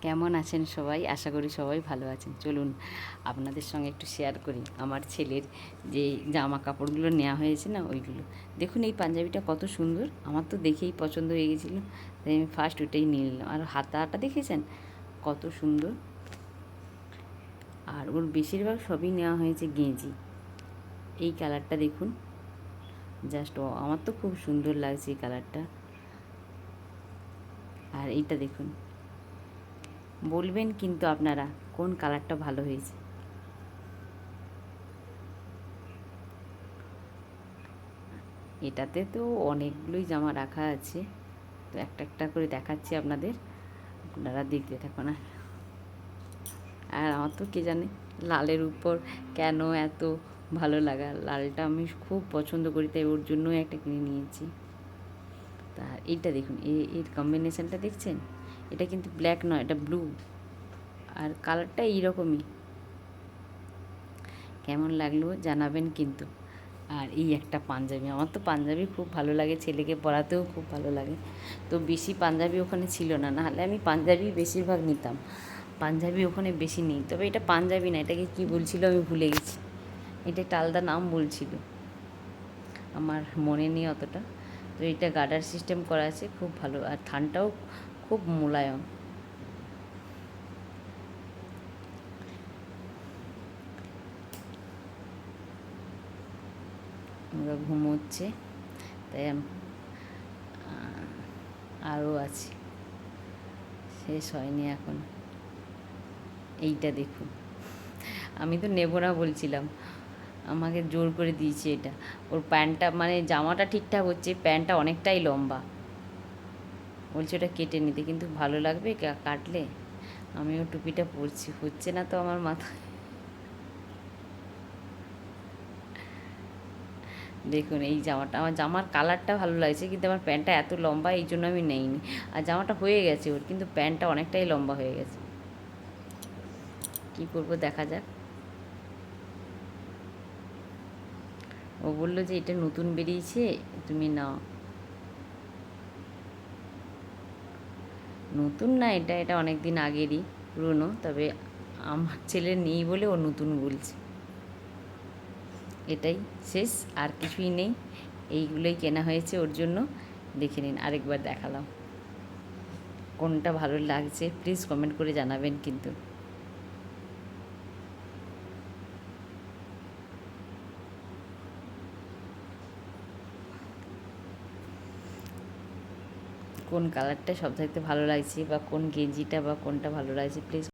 কেমন আছেন সবাই? আশা করি সবাই ভালো আছেন। চলুন আপনাদের সঙ্গে একটু শেয়ার করি আমার ছেলের যে জামা কাপড়গুলো নেওয়া হয়েছে না, ওইগুলো। দেখুন এই পাঞ্জাবিটা কত সুন্দর, আমার তো দেখেই পছন্দ হয়ে গেছিলো, তাই আমি ফার্স্ট ওটাই নিয়ে নিলাম। আর হাতাটা দেখেছেন কত সুন্দর। আর ওর বেশিরভাগ সবই নেওয়া হয়েছে গেঞ্জি। এই কালারটা দেখুন, জাস্ট আমার তো খুব সুন্দর লাগছে এই কালারটা। আর এইটা দেখুন, বলবেন কিন্তু আপনারা কোন কালারটা ভালো হয়েছে। এটাতে তো অনেকগুলোই জামা রাখা আছে, তো একটা একটা করে দেখাচ্ছি আপনাদের, আপনারা দেখতে থাকুন। আর আমার তো কে জানে লালের উপর কেন এত ভালো লাগা, লালটা আমি খুব পছন্দ করি, তাই ওর জন্যই একটা কিনে নিয়েছি। তা এইটা দেখুন, এর কম্বিনেশানটা দেখছেন, এটা কিন্তু ব্ল্যাক নয়, এটা ব্লু, আর কালারটা এইরকমই। কেমন লাগলো জানাবেন কিন্তু। আর এই একটা পাঞ্জাবি, আমার তো পাঞ্জাবি খুব ভালো লাগে, ছেলেকে পরাতেও খুব ভালো লাগে। তো বেশি পাঞ্জাবি ওখানে ছিল না, নাহলে আমি পাঞ্জাবি বেশিরভাগ নিতাম। পাঞ্জাবি ওখানে বেশি নেই, তবে এটা পাঞ্জাবি না, এটাকে কী বলছিল আমি ভুলে গেছি। এটা একটা আলাদা নাম বলছিল, আমার মনে নেই অতটা। তো এটা গার্ডার সিস্টেম করা আছে, খুব ভালো। আর থানটাও খুব মোলায়ম। ওরা ঘুমোচ্ছে, তাই আরও আছে, শেষ হয়নি এখন। এইটা দেখুন, আমি তো নেব না বলছিলাম, আমাকে জোর করে দিয়েছে এটা। ওর প্যান্টটা মানে জামাটা ঠিকঠাক হচ্ছে, প্যান্টটা অনেকটাই লম্বা, বলছে ওটা কেটে নিতে, কিন্তু ভালো লাগবে কাটলে। আমিও টুপিটা পরছি, হচ্ছে না তো আমার মাথায়। দেখুন এই জামাটা, আমার জামার কালারটা ভালো লাগছে, কিন্তু আমার প্যান্টটা এত লম্বা, এই জন্য আমি নেইনি। আর জামাটা হয়ে গেছে ওর, কিন্তু প্যান্টটা অনেকটাই লম্বা হয়ে গেছে। কী করবো দেখা যাক। ও বললো যে এটা নতুন বেরিয়েছে, তুমি নাও। নতুন না, এটা এটা অনেক দিন আগেরই পুরনো, তবে আমার ছেলে নেই বলে ও নতুন বলছে। এটাই শেষ, আর কিছুই নেই, এইগুলোই কেনা হয়েছে ওর জন্য। দেখে নিন, আরেকবার দেখালাম। কোনটা ভালো লাগছে প্লিজ কমেন্ট করে জানাবেন কিন্তু। কোন কালারটা সবথেকে ভালো লাগছে, বা কোন গেঞ্জিটা বা কোনটা ভালো লাগছে প্লিজ